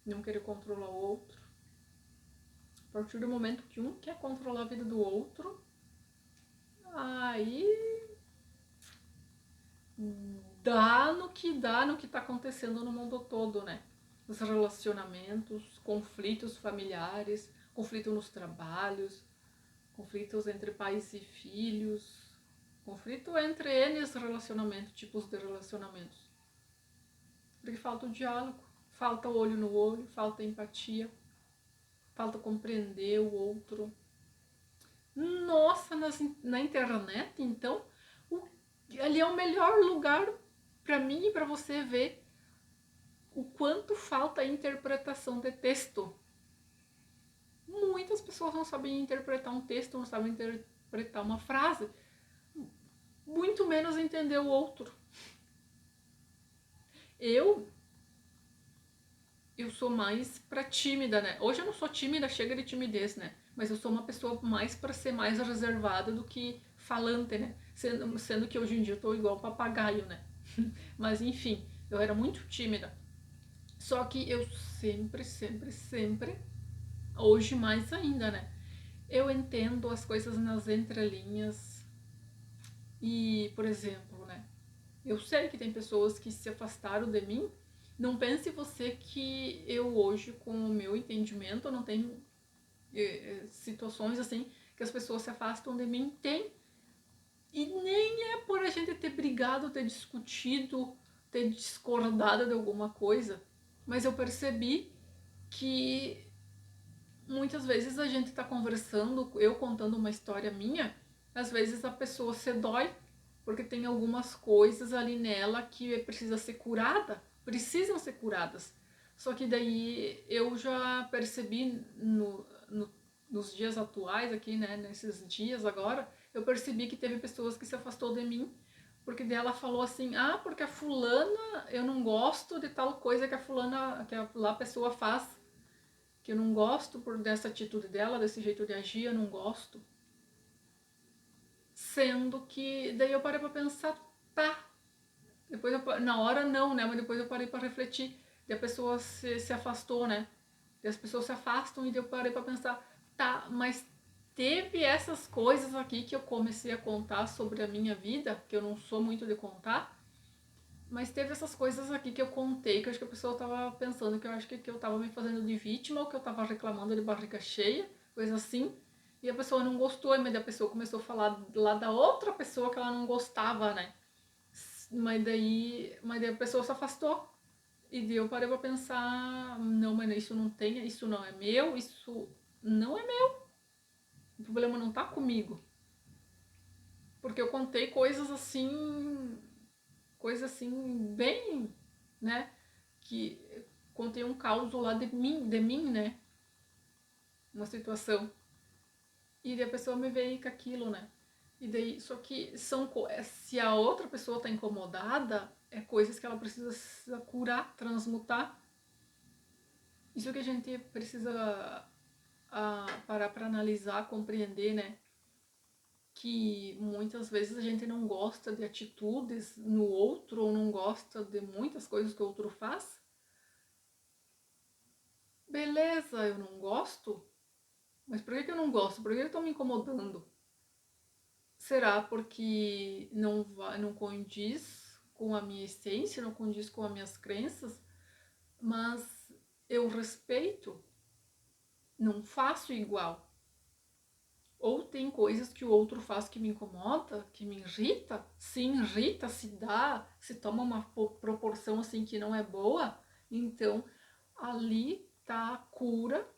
não querer controlar o outro. A partir do momento que um quer controlar a vida do outro, aí dá no que tá acontecendo no mundo todo, né? Os relacionamentos, conflitos familiares, conflito nos trabalhos, conflitos entre pais e filhos, conflito entre eles relacionamentos, tipos de relacionamentos. Porque falta o diálogo, falta o olho no olho, falta empatia, falta compreender o outro. Nossa, na internet, então, ali é o melhor lugar para mim e para você ver o quanto falta a interpretação de texto. Muitas pessoas não sabem interpretar um texto, não sabem interpretar uma frase, muito menos entender o outro. Eu sou mais pra tímida, né? Hoje eu não sou tímida, chega de timidez, né? Mas eu sou uma pessoa mais pra ser mais reservada do que falante, né? Sendo que hoje em dia eu tô igual papagaio, né? Mas enfim, eu era muito tímida. Só que eu sempre, hoje mais ainda, né? Eu entendo as coisas nas entrelinhas. E, por exemplo, né? Eu sei que tem pessoas que se afastaram de mim. Não pense você que eu hoje, com o meu entendimento, não tenho situações assim que as pessoas se afastam de mim. Tem. E nem é por a gente ter brigado, ter discutido, ter discordado de alguma coisa. Mas eu percebi que muitas vezes a gente tá conversando, eu contando uma história minha, às vezes a pessoa se dói porque tem algumas coisas ali nela que precisa ser curada, precisam ser curadas. Só que daí eu já percebi nos dias atuais aqui, né, nesses dias agora, eu percebi que teve pessoas que se afastou de mim porque dela falou assim, porque a fulana, eu não gosto de tal coisa que a fulana, que a pessoa faz, que eu não gosto por dessa atitude dela, desse jeito de agir, eu não gosto. Sendo que daí eu parei pra pensar, tá. Depois na hora não, né? Mas depois eu parei pra refletir. E a pessoa se afastou, né? E as pessoas se afastam e daí eu parei pra pensar, tá, mas teve essas coisas aqui que eu comecei a contar sobre a minha vida, que eu não sou muito de contar, mas teve essas coisas aqui que eu contei, que eu acho que a pessoa tava pensando que eu acho que eu tava me fazendo de vítima, ou que eu tava reclamando de barriga cheia, coisa assim. E a pessoa não gostou, mas a pessoa começou a falar lá da outra pessoa que ela não gostava, né? Mas daí a pessoa se afastou. E daí eu parei pra pensar, não, mas isso não tem, isso não é meu, isso não é meu. O problema não tá comigo. Porque eu contei coisas assim, bem, né? Que contei um caos lá de mim, né? Uma situação. E daí a pessoa me veio com aquilo, né? E daí, só que se a outra pessoa tá incomodada, é coisas que ela precisa curar, transmutar. Isso que a gente precisa parar para analisar, compreender, né? Que muitas vezes a gente não gosta de atitudes no outro ou não gosta de muitas coisas que o outro faz. Beleza, eu não gosto, mas por que eu não gosto? Por que estão me incomodando? Será porque não condiz com a minha essência, não condiz com as minhas crenças, mas eu respeito, não faço igual. Ou tem coisas que o outro faz que me incomoda, que me irrita, se toma uma proporção assim que não é boa, então ali tá a cura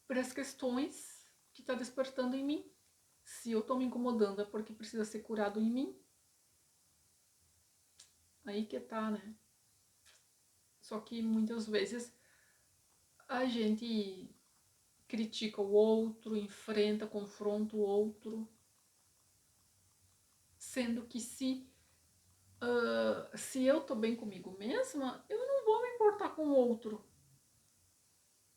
para as questões que está despertando em mim. Se eu tô me incomodando é porque precisa ser curado em mim. Aí que tá, né? Só que muitas vezes a gente critica o outro, enfrenta, confronta o outro, sendo que se eu tô bem comigo mesma, eu não vou me importar com o outro.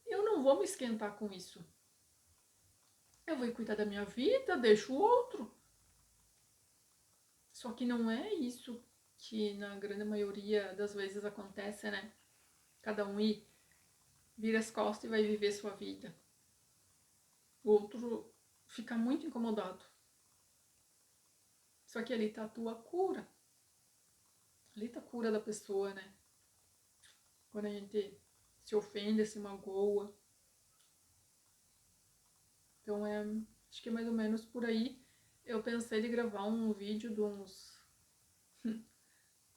Eu não vou me esquentar com isso. Eu vou cuidar da minha vida, deixo o outro. Só que não é isso que na grande maioria das vezes acontece, né? Cada um vira as costas e vai viver sua vida. O outro fica muito incomodado. Só que ali tá a tua cura. Ali tá a cura da pessoa, né? Quando a gente se ofende, se magoa. Então acho que é mais ou menos por aí. Eu pensei de gravar um vídeo de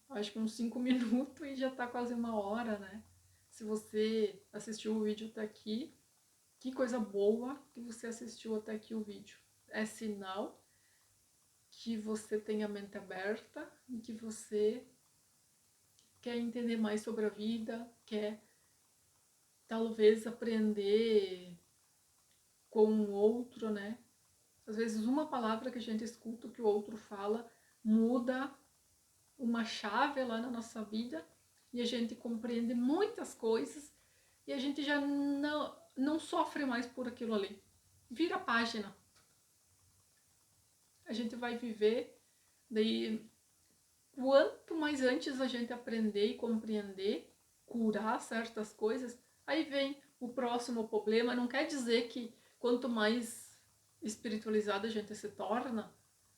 acho que uns 5 minutos e já tá quase 1 hora, né? Se você assistiu o vídeo até aqui, que coisa boa que você assistiu até aqui o vídeo. É sinal que você tem a mente aberta e que você quer entender mais sobre a vida, quer talvez aprender com o outro, né? Às vezes uma palavra que a gente escuta que o outro fala muda uma chave lá na nossa vida e a gente compreende muitas coisas e a gente já não sofre mais por aquilo ali. Vira a página. A gente vai viver, daí quanto mais antes a gente aprender e compreender, curar certas coisas, aí vem o próximo problema. Não quer dizer que quanto mais espiritualizada a gente se torna,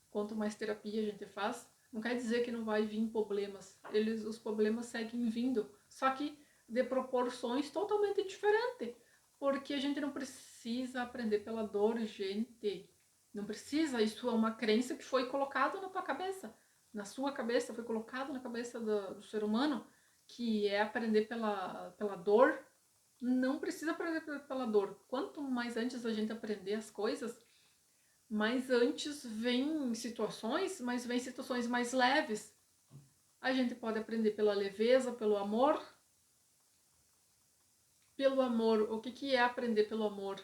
quanto mais terapia a gente faz, não quer dizer que não vai vir problemas. Os problemas seguem vindo, só que de proporções totalmente diferentes, porque a gente não precisa aprender pela dor, gente. Não precisa, isso é uma crença que foi colocada na tua cabeça, na sua cabeça, foi colocado na cabeça do ser humano, que é aprender pela dor. Não precisa aprender pela dor. Quanto mais antes a gente aprender as coisas, mais antes vem situações mais leves. A gente pode aprender pela leveza, pelo amor. Pelo amor, o que é aprender pelo amor?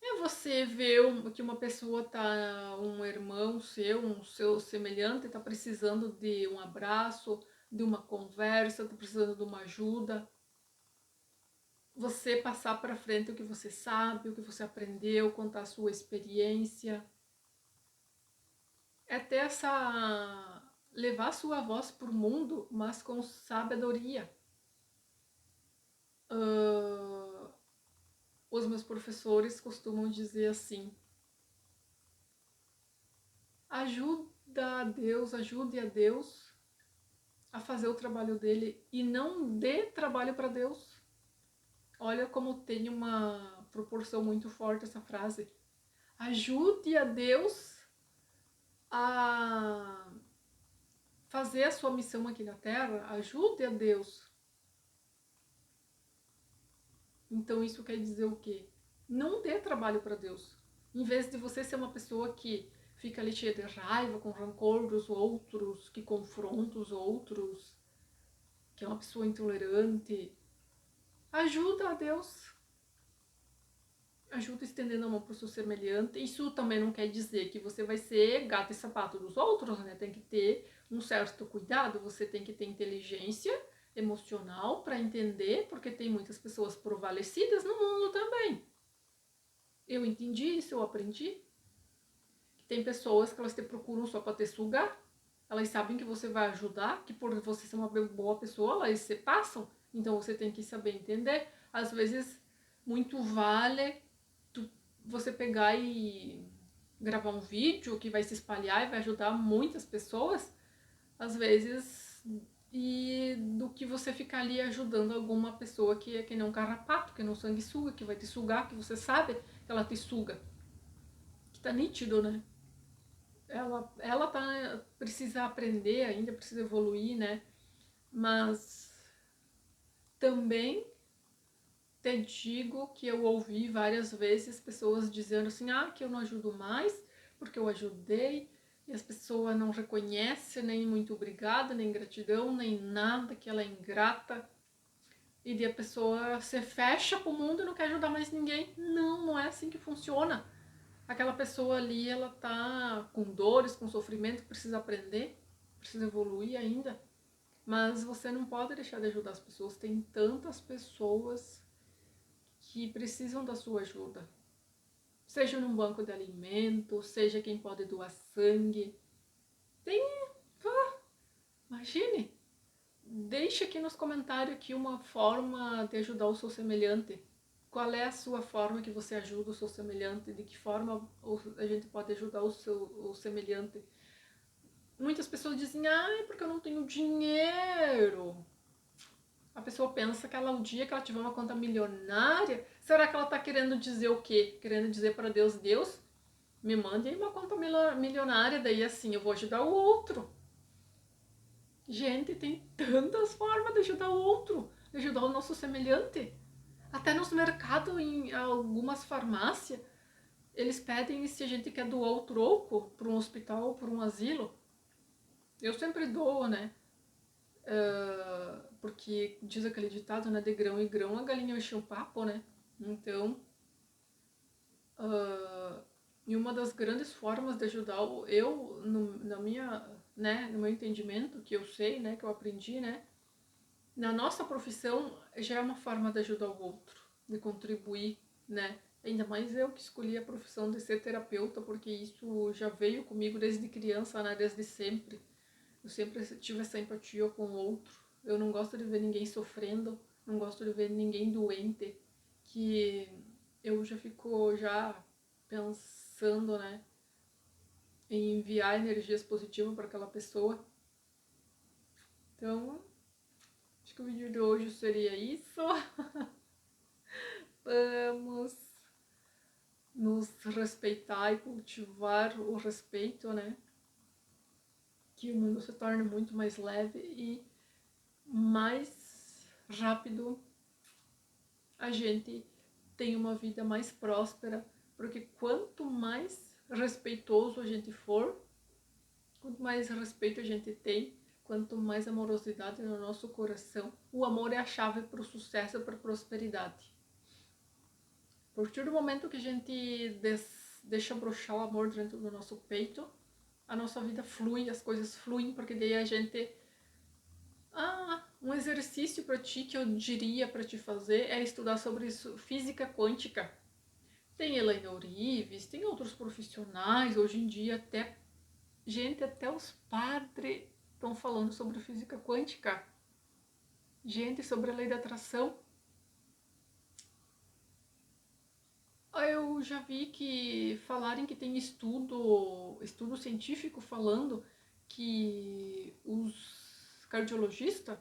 É você ver que uma pessoa tá, um irmão seu, um seu semelhante, tá precisando de um abraço, de uma conversa, tá precisando de uma ajuda. Você passar para frente o que você sabe, o que você aprendeu, contar a sua experiência. É ter levar a sua voz para o mundo, mas com sabedoria. meus professores costumam dizer assim: ajude a Deus a fazer o trabalho dele e não dê trabalho para Deus. Olha como tem uma proporção muito forte essa frase. Ajude a Deus a fazer a sua missão aqui na Terra, ajude a Deus. Então isso quer dizer o quê? Não dê trabalho para Deus. Em vez de você ser uma pessoa que fica ali cheia de raiva, com rancor dos outros, que confronta os outros, que é uma pessoa intolerante, ajuda a Deus. Ajuda estendendo a mão para o seu semelhante. Isso também não quer dizer que você vai ser gato e sapato dos outros, né? Tem que ter um certo cuidado, você tem que ter inteligência emocional para entender, porque tem muitas pessoas prevalecidas no mundo também. Eu entendi isso, eu aprendi. Tem pessoas que elas te procuram só para te sugar, elas sabem que você vai ajudar, que por você ser uma boa pessoa, elas se passam, então você tem que saber entender. Às vezes, muito vale você pegar e gravar um vídeo que vai se espalhar e vai ajudar muitas pessoas, às vezes, e do que você ficar ali ajudando alguma pessoa que é que nem um carrapato, que não sanguessuga, que vai te sugar, que você sabe que ela te suga. Que tá nítido, né? Ela precisa aprender ainda, precisa evoluir, né? Mas também te digo que eu ouvi várias vezes pessoas dizendo assim, que eu não ajudo mais, porque eu ajudei, e as pessoas não reconhecem nem muito obrigada, nem gratidão, nem nada, que ela é ingrata, e a pessoa se fecha pro mundo e não quer ajudar mais ninguém. Não, não é assim que funciona. Aquela pessoa ali, ela tá com dores, com sofrimento, precisa aprender, precisa evoluir ainda. Mas você não pode deixar de ajudar as pessoas. Tem tantas pessoas que precisam da sua ajuda. Seja num banco de alimento, seja quem pode doar sangue. Imagine! Deixe aqui nos comentários aqui uma forma de ajudar o seu semelhante. Qual é a sua forma que você ajuda o seu semelhante? De que forma a gente pode ajudar o semelhante? Muitas pessoas dizem, é porque eu não tenho dinheiro. A pessoa pensa que o dia que ela tiver uma conta milionária, será que ela está querendo dizer o quê? Querendo dizer para Deus, Deus, me mande aí uma conta milionária, daí assim eu vou ajudar o outro. Gente, tem tantas formas de ajudar o outro, de ajudar o nosso semelhante. Até nos mercados, em algumas farmácias, eles pedem se a gente quer doar o troco para um hospital ou para um asilo. Eu sempre dou, né? Porque diz aquele ditado, né? De grão em grão a galinha enche o papo, né? Então, e uma das grandes formas de ajudar eu, na minha, né, no meu entendimento, que eu sei, né, que eu aprendi, né, na nossa profissão já é uma forma de ajudar o outro, de contribuir, né, ainda mais eu que escolhi a profissão de ser terapeuta, porque isso já veio comigo desde criança, né, desde sempre. Eu sempre tive essa empatia com o outro. Eu não gosto de ver ninguém sofrendo, não gosto de ver ninguém doente, que eu já fico pensando, né, em enviar energias positivas para aquela pessoa. Então, acho que o vídeo de hoje seria isso. Vamos nos respeitar e cultivar o respeito, né? Que o mundo se torne muito mais leve e mais rápido a gente tem uma vida mais próspera, porque quanto mais respeitoso a gente for, quanto mais respeito a gente tem, quanto mais amorosidade no nosso coração, o amor é a chave para o sucesso e para a prosperidade. A partir do momento que a gente deixa broxar o amor dentro do nosso peito, a nossa vida flui, as coisas fluem, porque daí a gente... um exercício para ti que eu diria para te fazer é estudar sobre isso, física quântica. Tem Elaine Orives, tem outros profissionais, hoje em dia até os padres estão falando sobre física quântica. Gente, sobre a lei da atração. Eu já vi que falarem que tem estudo científico falando que os cardiologistas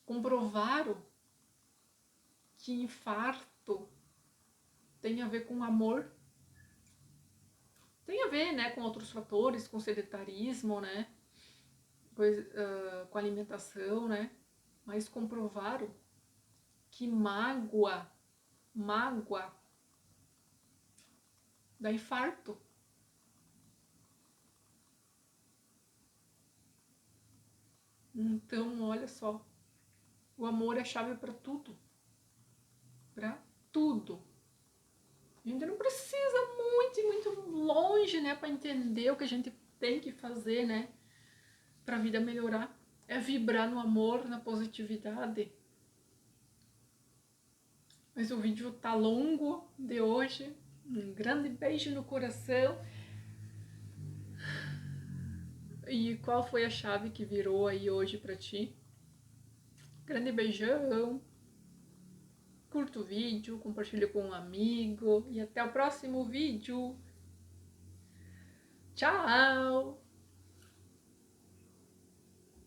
comprovaram que infarto tem a ver com amor. Tem a ver, né, com outros fatores, com sedentarismo, né, com alimentação, né, mas comprovaram que mágoa dá infarto. Então, olha só, o amor é a chave para tudo, para tudo. A gente não precisa muito longe, né, para entender o que a gente tem que fazer, né, para a vida melhorar. É vibrar no amor, na positividade. Mas o vídeo tá longo de hoje. Um grande beijo no coração. E qual foi a chave que virou aí hoje para ti? Grande beijão. Curta o vídeo, compartilha com um amigo e até o próximo vídeo. Tchau!